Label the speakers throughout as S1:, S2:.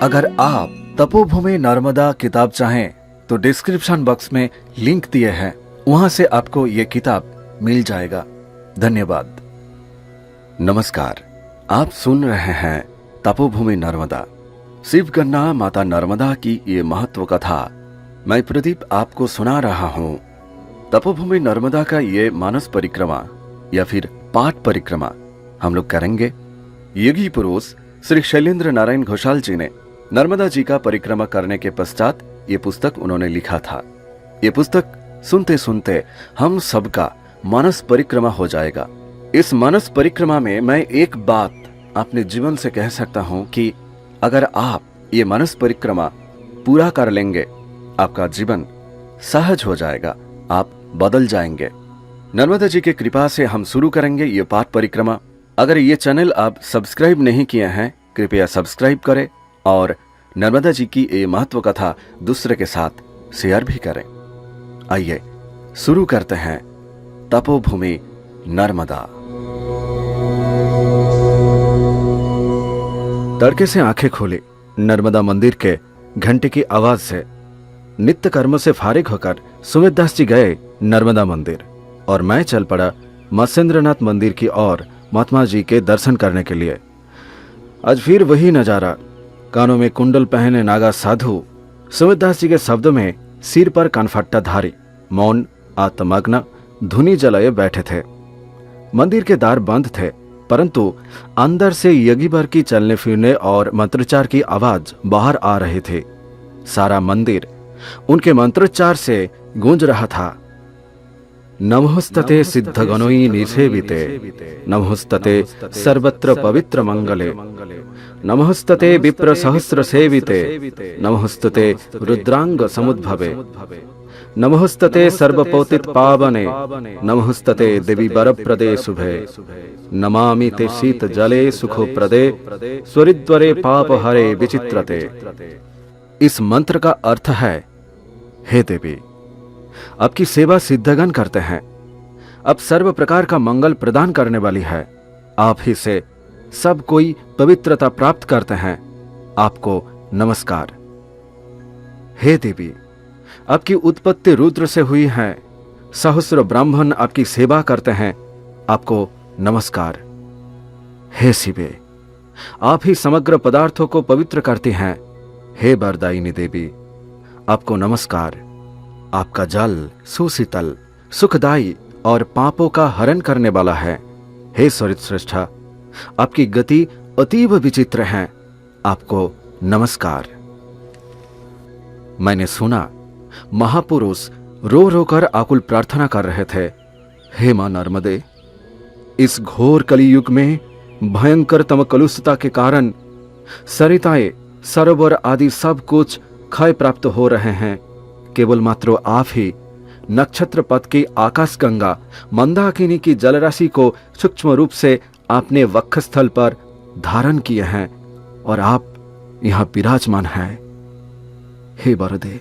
S1: अगर आप तपोभूमि नर्मदा किताब चाहें तो डिस्क्रिप्शन बॉक्स में लिंक दिए हैं, वहां से आपको ये किताब मिल जाएगा। धन्यवाद। नमस्कार, आप सुन रहे हैं तपोभूमि नर्मदा, शिवगन्ना माता नर्मदा की ये महत्व कथा मैं प्रदीप आपको सुना रहा हूँ। तपोभूमि नर्मदा का ये मानस परिक्रमा या फिर पाठ परिक्रमा हम लोग करेंगे। योगी पुरुष श्री शैलेंद्र नारायण घोषाल जी ने नर्मदा जी का परिक्रमा करने के पश्चात ये पुस्तक उन्होंने लिखा था। ये पुस्तक सुनते सुनते हम सबका मानस परिक्रमा हो जाएगा। इस मानस परिक्रमा में मैं एक बात अपने जीवन से कह सकता हूं कि अगर आप ये मानस परिक्रमा पूरा कर लेंगे, आपका जीवन सहज हो जाएगा, आप बदल जाएंगे। नर्मदा जी की कृपा से हम शुरू करेंगे ये पाठ परिक्रमा। अगर ये चैनल आप सब्सक्राइब नहीं किए हैं, कृपया सब्सक्राइब करें और नर्मदा जी की ये महत्व कथा दूसरे के साथ शेयर भी करें। आइए शुरू करते हैं तपोभूमि नर्मदा। तड़के से आंखें खोली नर्मदा मंदिर के घंटे की आवाज से। नित्य कर्म से फारिग होकर सुमित दास जी गए नर्मदा मंदिर और मैं चल पड़ा मत्स्येंद्रनाथ मंदिर की ओर महात्मा जी के दर्शन करने के लिए। आज फिर वही नजारा। कानों में कुंडल पहने नागा साधु सुमित दास जी के शब्दों में सिर पर कनफट्टा धारी मौन आत्मग्न धुनी जलाए बैठे थे। मंदिर के द्वार बंद थे, परंतु अंदर से यज्ञ की चलने फिरने और मंत्रोच्चार की आवाज बाहर आ रही थी। सारा मंदिर उनके मंत्रोच्चार से गूंज रहा था। नमोस्तते सिद्धगणोई निसेविते, नमोस्तते सर्वत्र पवित्र मंगले, नमोस्तते विप्र सहस्र सेविते, नमोस्तते रुद्रांग समुद्भवे, नमोस्तते सर्वपौतित पावने, नमोस्तते देवी वरप्रदे शुभे, नमामि ते शीत जले सुखो प्रदे, स्वरिद्वरे पाप हरे विचित्रते। इस मंत्र का अर्थ है, हे देवी, आपकी सेवा सिद्धगण करते हैं। अब सर्व प्रकार का मंगल प्रदान करने वाली है। आप ही से सब कोई पवित्रता प्राप्त करते हैं। आपको नमस्कार। हे देवी, आपकी उत्पत्ति रुद्र से हुई है। सहस्र ब्राह्मण आपकी सेवा करते हैं। आपको नमस्कार। हे शिवे, आप ही समग्र पदार्थों को पवित्र करती हैं। हे वरदायिनी देवी, आपको नमस्कार। आपका जल सुशीतल सुखदायी और पापों का हरण करने वाला है। हे सरित श्रेष्ठा, आपकी गति अतीव विचित्र है। आपको नमस्कार। मैंने सुना महापुरुष रो रो कर आकुल प्रार्थना कर रहे थे, हे मां नर्मदे, इस घोर कलियुग में भयंकर तमकलुषता के कारण सरिताएं सरोवर आदि सब कुछ क्षय प्राप्त हो रहे हैं। केवल मात्र आप ही नक्षत्र पथ की आकाश गंगा मंदाकिनी की जलराशि को सूक्ष्म रूप से आपने वक्षस्थल पर धारण किए हैं और आप यहां विराजमान हैं। हे वरदे,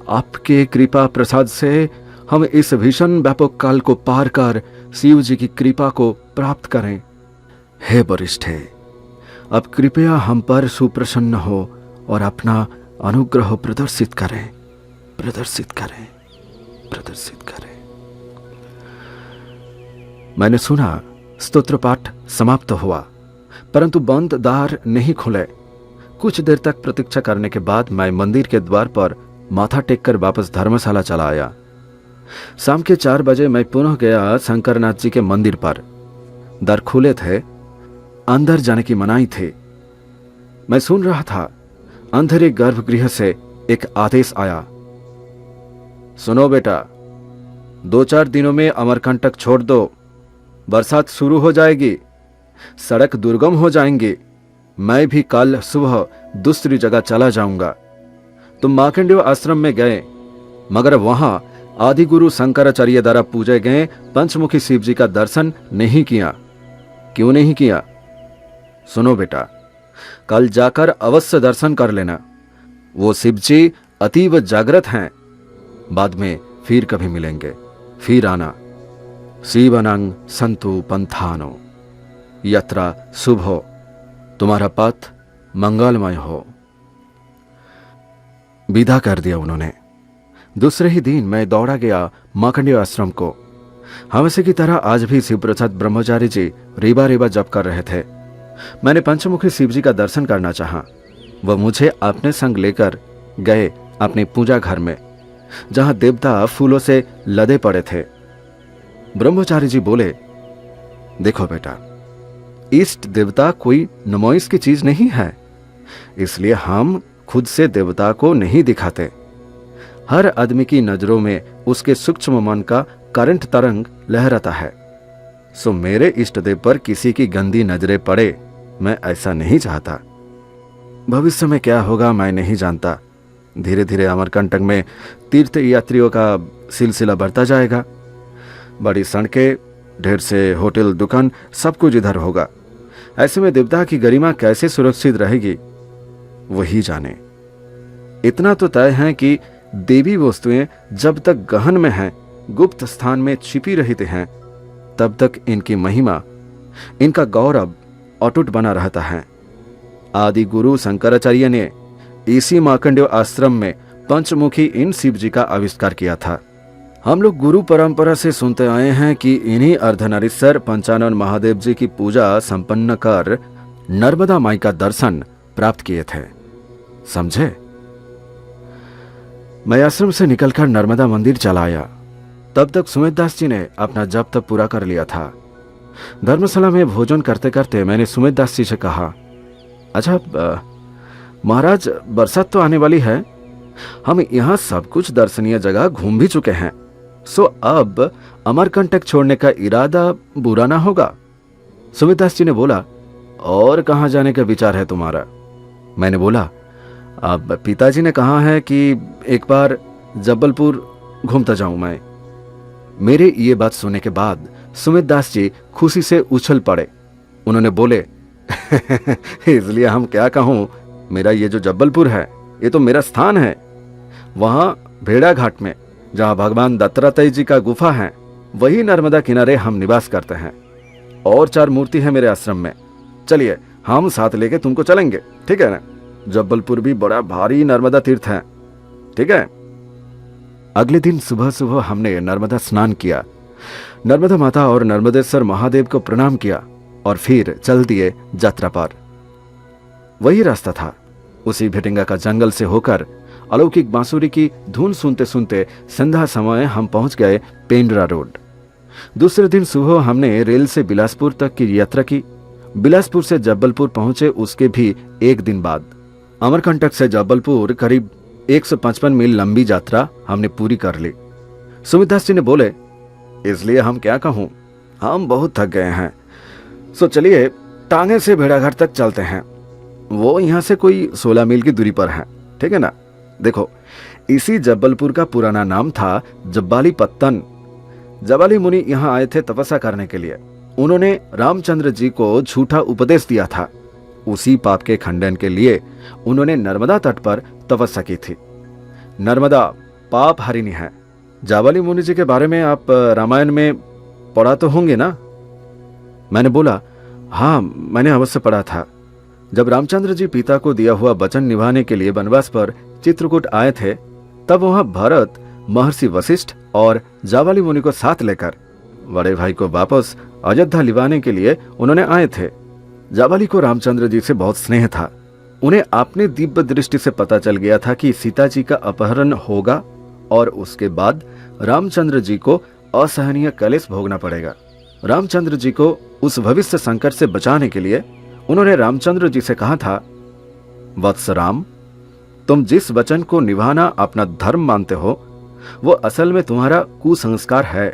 S1: आपके कृपा प्रसाद से हम इस भीषण व्यापक काल को पार कर शिव जी की कृपा को प्राप्त करें। हे वरिष्ठे, अब कृपया हम पर सुप्रसन्न हो और अपना अनुग्रह प्रदर्शित करें, प्रदर्शित करें, प्रदर्शित करें। मैंने सुना स्तोत्र पाठ समाप्त हुआ, परंतु बंद द्वार नहीं खुले। कुछ देर तक प्रतीक्षा करने के बाद मैं मंदिर के द्वार पर माथा टेककर वापस धर्मशाला चला आया। शाम के 4 बजे मैं पुनः गया शंकरनाथ जी के मंदिर पर। द्वार खुले थे, अंदर जाने की मनाही थी। मैं सुन रहा था, अंधेरे गर्भगृह से एक आदेश आया, सुनो बेटा, 2-4 दिनों में अमरकंटक छोड़ दो। बरसात शुरू हो जाएगी, सड़क दुर्गम हो जाएंगी। मैं भी कल सुबह दूसरी जगह चला जाऊंगा। तुम मार्कंडेय आश्रम में गए, मगर वहां आदि गुरु शंकराचार्य द्वारा पूजे गए पंचमुखी शिव जी का दर्शन नहीं किया। क्यों नहीं किया? सुनो बेटा, कल जाकर अवश्य दर्शन कर लेना। वो शिव जी अतीव जागृत हैं। बाद में फिर कभी मिलेंगे, फिर आना। शिवनं संतु पंथानो यत्रा शुभ हो, तुम्हारा पथ मंगलमय हो। विदा कर दिया उन्होंने। दूसरे ही दिन मैं दौड़ा गया मार्कंडेय आश्रम को। हमेशा की तरह आज भी शिव प्रसाद ब्रह्मचारी जी रीबा रीबा जप कर रहे थे। मैंने पंचमुखी शिव जी का दर्शन करना चाहा। वह मुझे अपने संग लेकर गए अपने पूजा घर में, जहां देवता फूलों से लदे पड़े थे। ब्रह्मचारी जी बोले, देखो बेटा, इष्ट देवता कोई नुमाइश की चीज नहीं है, इसलिए हम खुद से देवता को नहीं दिखाते। हर आदमी की नजरों में उसके सूक्ष्म मन का करंट तरंग लहराता है। सो मेरे इष्ट देव पर किसी की गंदी नजरें पड़े, मैं ऐसा नहीं चाहता। भविष्य में क्या होगा मैं नहीं जानता। धीरे धीरे अमरकंटक में तीर्थ यात्रियों का सिलसिला बढ़ता जाएगा। बड़ी सड़कें, ढेर से होटल, दुकान, सब कुछ इधर होगा। ऐसे में देवता की गरिमा कैसे सुरक्षित रहेगी वही जाने। इतना तो तय है कि देवी वस्तुएं जब तक गहन में हैं, गुप्त स्थान में छिपी रहती हैं, तब तक इनकी महिमा, इनका गौरव अटूट बना रहता है। आदि गुरु शंकराचार्य ने इसी मार्कंडेय आश्रम में पंचमुखी इन शिव जी का आविष्कार किया था। हम लोग गुरु परंपरा से सुनते आए हैं कि इन्हीं अर्धनारीश्वर पंचानन महादेव जी की पूजा संपन्न कर नर्मदा माई का दर्शन प्राप्त किए थे। समझे? मैं आश्रम से निकलकर नर्मदा मंदिर चला आया। तब तक सुमित दास जी ने अपना जप तप पूरा कर लिया था। धर्मशाला में भोजन करते करते मैंने सुमित दास जी से कहा, अच्छा महाराज, बरसात तो आने वाली है, हम यहाँ सब कुछ दर्शनीय जगह घूम भी चुके हैं, सो अब अमरकंटक छोड़ने का इरादा बुरा ना होगा। सुमित दास जी ने बोला, और कहाँ जाने का विचार है तुम्हारा? मैंने बोला, अब पिताजी ने कहा है कि एक बार जबलपुर घूमता जाऊं मैं। मेरे ये बात सुनने के बाद सुमित दास जी खुशी से उछल पड़े। उन्होंने बोले, इसलिए हम क्या कहूं, मेरा ये जो जबलपुर है ये तो मेरा स्थान है। वहां भेड़ा घाट में जहां भगवान दत्तात्रेय जी का गुफा है, वही नर्मदा किनारे हम निवास करते हैं। और 4 मूर्ति है मेरे आश्रम में। चलिए हम साथ लेके तुमको चलेंगे, ठीक है ना? जबलपुर भी बड़ा भारी नर्मदा तीर्थ है, ठीक है? अगले दिन सुबह सुबह हमने नर्मदा स्नान किया, नर्मदा माता और नर्मदेश्वर महादेव को प्रणाम किया और फिर चल दिए यात्रा पर। वही रास्ता था, उसी भिटिंगा का जंगल से होकर अलौकिक बांसुरी की धुन सुनते सुनते संध्या समय हम पहुंच गए पेंड्रा रोड। दूसरे दिन सुबह हमने रेल से बिलासपुर तक की यात्रा की। बिलासपुर से जबलपुर पहुंचे उसके भी एक दिन बाद। अमरकंटक से जबलपुर करीब 155 मील लंबी यात्रा हमने पूरी कर ली। सुमित दास जी ने बोले, इसलिए हम क्या कहूं, हम बहुत थक गए हैं, सो चलिए टांगे से भेड़ाघाट तक चलते हैं। वो यहां से कोई 16 मील की दूरी पर है, ठीक है ना? देखो, इसी जबलपुर का पुराना नाम था जब्बाली पत्तन। जबाली मुनि यहां आए थे तपस्या करने के लिए। उन्होंने रामचंद्र जी को झूठा उपदेश दिया था। उसी पाप के खंडन के लिए उन्होंने नर्मदा तट पर तपस्या की थी। नर्मदा पाप हरिणी है। जाबाली मुनि जी के बारे में आप रामायण में पढ़ा तो होंगे ना? मैंने बोला, हाँ मैंने अवश्य पढ़ा था। जब रामचंद्र जी पिता को दिया हुआ वचन निभाने के लिए वनवास पर चित्रकूट आए थे, तब वहां भरत, महर्षि वशिष्ठ और जाबाली मुनि को साथ लेकर बड़े भाई को वापस अयोध्या लिवाने के लिए उन्होंने आए थे। जाबाली को रामचंद्र जी से बहुत स्नेह था। उन्हें अपनी दिव्य दृष्टि से पता चल गया था कि सीता जी का अपहरण होगा और उसके बाद रामचंद्र जी को असहनीय कलेश भोगना पड़ेगा। रामचंद्र जी को उस भविष्य संकट से बचाने के लिए उन्होंने रामचंद्र जी से कहा था, वत्स राम, तुम जिस वचन को निभाना अपना धर्म मानते हो, वो असल में तुम्हारा कुसंस्कार है,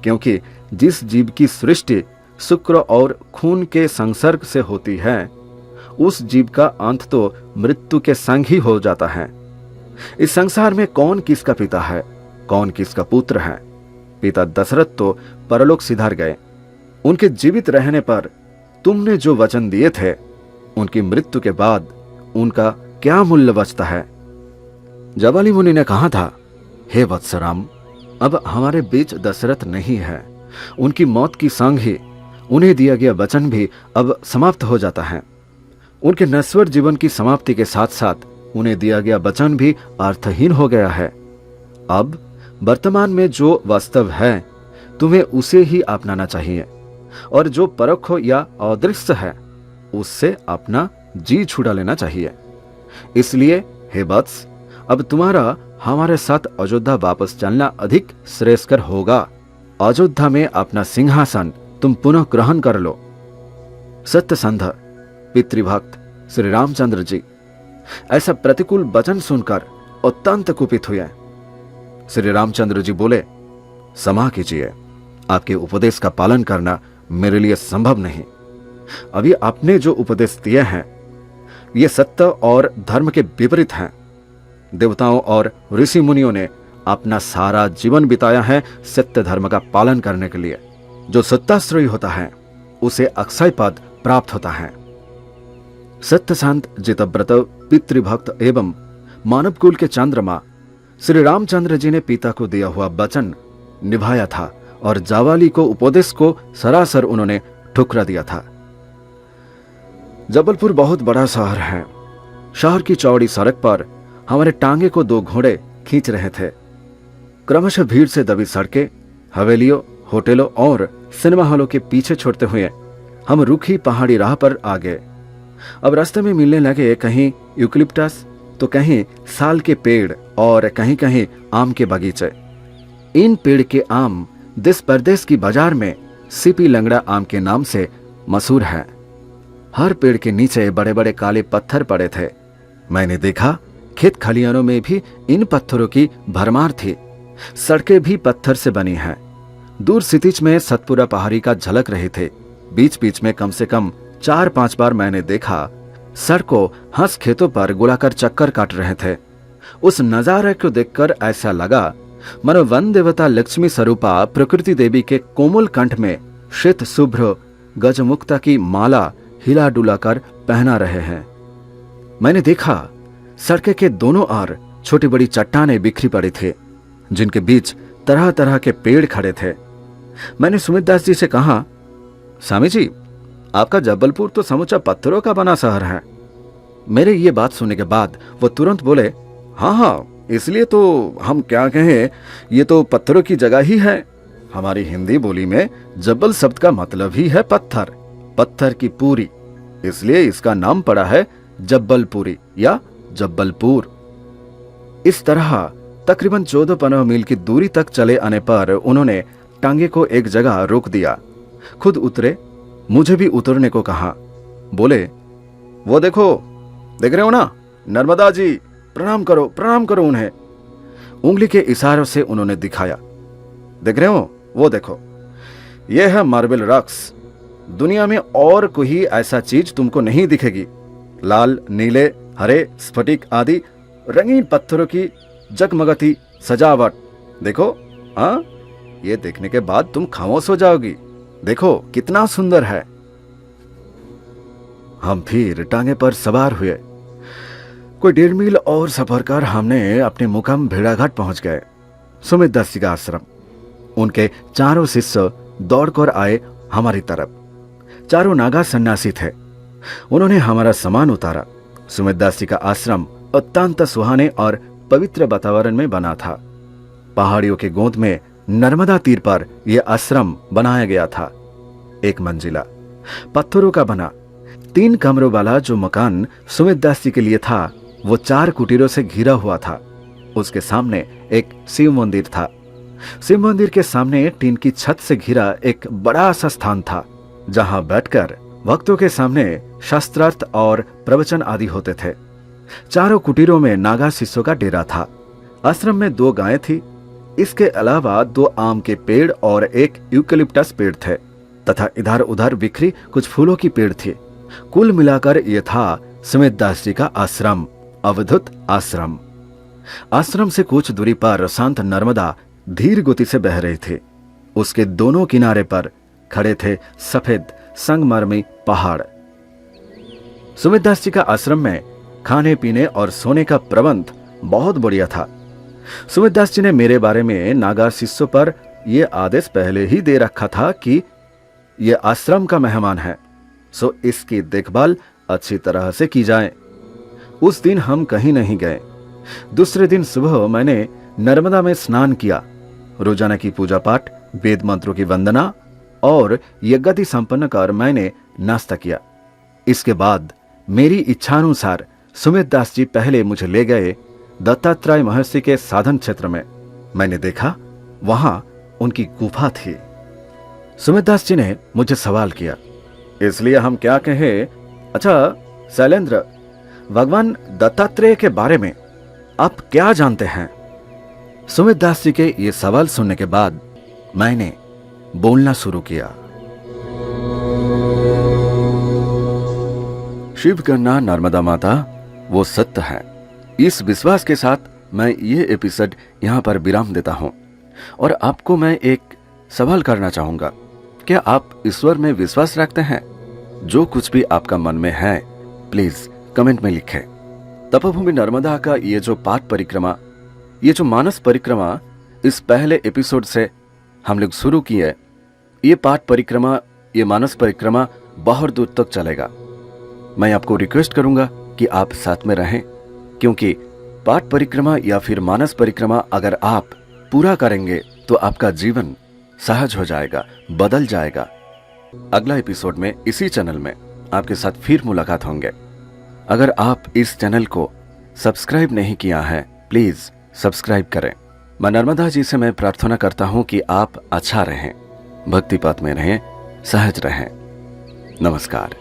S1: क्योंकि जिस जीव की सृष्टि शुक्र और खून के संसर्ग से होती है, उस जीव का अंत तो मृत्यु के संग ही हो जाता है। इस संसार में कौन किसका पिता है, कौन किसका पुत्र है? पिता दशरथ तो परलोक सिधार गए। उनके जीवित रहने पर तुमने जो वचन दिए थे, उनकी मृत्यु के बाद उनका क्या मूल्य बचता है? जाबाली मुनि ने कहा था, हे वत्सराम, अब हमारे बीच दशरथ नहीं है। उनकी मौत की संग ही उन्हें दिया गया वचन भी अब समाप्त हो जाता है। उनके नश्वर जीवन की समाप्ति के साथ साथ उन्हें दिया गया वचन भी अर्थहीन हो गया है। अब वर्तमान में जो वास्तव है तुम्हें उसे ही अपनाना चाहिए, और जो परोक्ष या अदृश्य है उससे अपना जी छुड़ा लेना चाहिए। इसलिए हे वत्स, अब तुम्हारा हमारे साथ अयोध्या वापस चलना अधिक श्रेयस्कर होगा। अयोध्या में अपना सिंहासन तुम पुनः ग्रहण कर लो। सत्यसंध पितृभक्त श्री रामचंद्र जी ऐसा प्रतिकूल वचन सुनकर अत्यंत कुपित हुए। श्री रामचंद्र जी बोले, क्षमा कीजिए, आपके उपदेश का पालन करना मेरे लिए संभव नहीं। अभी आपने जो उपदेश दिए हैं ये सत्य और धर्म के विपरीत हैं। देवताओं और ऋषि मुनियों ने अपना सारा जीवन बिताया है सत्य धर्म का पालन करने के लिए। जो सत्याश्रयी होता है उसे अक्षय पद प्राप्त होता है। सत्य शांत जितव्रत पितृभक्त एवं मानव कुल के चंद्रमा श्री रामचंद्र जी ने पिता को दिया हुआ वचन निभाया था और जावाली को उपदेश को सरासर उन्होंने ठुकरा दिया था। जबलपुर बहुत बड़ा शहर है। शहर की चौड़ी सड़क पर हमारे टांगे को दो घोड़े खींच रहे थे। क्रमशः भीड़ से दबी सड़कें, हवेलियों, होटलों और सिनेमा हॉलों के पीछे छोड़ते हुए हम रूखी पहाड़ी राह पर आ गए। अब रास्ते में मिलने लगे कहीं यूकलिप्टस तो कहीं साल के पेड़ और कहीं कहीं आम के बगीचे। इन पेड़ के आम देश परदेश की बाजार में सीपी लंगड़ा आम के नाम से मशहूर है। हर पेड़ के नीचे बड़े बड़े काले पत्थर पड़े थे। मैंने देखा खेत खलियानों में भी इन पत्थरों की भरमार थी। सड़कें भी पत्थर से बनी हैं। दूर सितिज में सतपुरा पहाड़ी का झलक रहे थे। बीच बीच में कम से कम 4-5 बार मैंने देखा सड़कों हंस खेतों पर गुड़ाकर चक्कर काट रहे थे। उस नजारे को देखकर ऐसा लगा मानो वन देवता लक्ष्मी स्वरूपा प्रकृति देवी के कोमल कंठ में श्वेत शुभ्र गजमुक्ता की माला हिला डुला कर पहना रहे हैं। मैंने देखा सड़क के दोनों ओर छोटी बड़ी चट्टानें बिखरी पड़ी थी, जिनके बीच तरह तरह के पेड़ खड़े थे। मैंने सुमित दास जी से कहा, स्वामी जी, आपका जबलपुर तो समूचा पत्थरों का बना शहर है। मेरे ये बात सुनने के बाद वो तुरंत बोले, हाँ हाँ, इसलिए तो हम क्या कहें, ये तो पत्थरों की जगह ही है। हमारी हिंदी बोली में जब्बल शब्द का मतलब ही है पत्थर, पत्थर की पूरी, इसलिए इसका नाम पड़ा है जब्बलपुरी या जब्बलपुर। इस तरह तकरीबन 14-15 मील की दूरी तक चले आने पर उन्होंने टांगे को एक जगह रोक दिया। खुद उतरे, मुझे भी उतरने को कहा। बोले, वो देखो, देख रहे हो ना, नर्मदा जी, प्रणाम करो उन्हें। उंगली के इशारों से उन्होंने दिखाया। देख रहे हो, वो देखो, ये है मार्बल रॉक्स। दुनिया में और कोई ऐसा चीज तुमको नहीं दिखेगी। लाल, नीले, हरे, स्फटिक आदि रंगीन पत्थरों की जगमगाती सजावट। देखो, हाँ, ये देखने के बाद तुम खामोश हो जाओगी। देखो कितना सुंदर है। हम फिर टांगे पर सवार हुए। कोई 1.5 मील और सफर कर हमने अपने मुकाम भेड़ाघाट पहुंच गए, सुमित दास जी का आश्रम। उनके चारों शिष्य दौड़कर आए हमारी तरफ। चारों नागा सन्यासी थे। उन्होंने हमारा सामान उतारा। सुमित दास जी का आश्रम अत्यंत सुहाने और पवित्र वातावरण में बना था। पहाड़ियों के गोद में नर्मदा तीर पर यह आश्रम बनाया गया था। 1 मंजिला पत्थरों का बना 3 कमरों वाला जो मकान सुमित दास जी के लिए था, वो 4 कुटीरों से घिरा हुआ था। उसके सामने एक शिव मंदिर था। शिव मंदिर के सामने टीन की छत से घिरा एक बड़ा सा स्थान था, जहां बैठकर भक्तों के सामने शास्त्रार्थ और प्रवचन आदि होते थे। चारों कुटीरों में नागा शिष्यों का डेरा था। आश्रम में 2 गायें थी। इसके अलावा 2 आम के पेड़ और एक यूकलिप्टस पेड़ थे तथा इधर उधर बिखरी कुछ फूलों की पेड़ थी। कुल मिलाकर यह था सुमित दास जी का आश्रम, अवधूत आश्रम। आश्रम से कुछ दूरी पर शांत नर्मदा धीर गति से बह रही थी। उसके दोनों किनारे पर खड़े थे सफेद संगमरमरी पहाड़। सुमित दास जी का आश्रम में खाने पीने और सोने का प्रबंध बहुत बढ़िया था। सुमित दास जी ने मेरे बारे में नागा शिष्यों पर यह आदेश पहले ही दे रखा था कि यह आश्रम का मेहमान है, सो इसकी देखभाल अच्छी तरह से की जाए। उस दिन हम कहीं नहीं गए। दूसरे दिन सुबह मैंने नर्मदा में स्नान किया। रोजाना की पूजा पाठ, वेद मंत्रों की वंदना और यज्ञादि संपन्न कर मैंने नाश्ता किया। इसके बाद मेरी इच्छानुसार सुमित दास जी पहले मुझे ले गए दत्तात्रेय महर्षि के साधन क्षेत्र में। मैंने देखा वहां उनकी गुफा थी। सुमित दास जी ने मुझे सवाल किया, इसलिए हम क्या कहें, अच्छा शैलेंद्र, भगवान दत्तात्रेय के बारे में आप क्या जानते हैं? सुमित दास जी के ये सवाल सुनने के बाद मैंने बोलना शुरू किया। शिव कन्या नर्मदा माता वो सत्य है। इस विश्वास के साथ मैं ये एपिसोड यहां पर विराम देता हूं और आपको मैं एक सवाल करना चाहूंगा। क्या आप ईश्वर में विश्वास रखते हैं? जो कुछ भी आपका मन में है प्लीज कमेंट में लिखें। तपोभूमि नर्मदा का ये जो पाठ परिक्रमा, ये जो मानस परिक्रमा इस पहले एपिसोड से हम लोग शुरू किए, ये पाठ परिक्रमा, ये मानस परिक्रमा बहुत दूर तक चलेगा। मैं आपको रिक्वेस्ट करूंगा कि आप साथ में रहें, क्योंकि पाठ परिक्रमा या फिर मानस परिक्रमा अगर आप पूरा करेंगे तो आपका जीवन सहज हो जाएगा, बदल जाएगा। अगला एपिसोड में इसी चैनल में आपके साथ फिर मुलाकात होंगे। अगर आप इस चैनल को सब्सक्राइब नहीं किया है, प्लीज सब्सक्राइब करें। मैं नर्मदा जी से मैं प्रार्थना करता हूं कि आप अच्छा रहें, भक्ति पथ में रहें, सहज रहें। नमस्कार।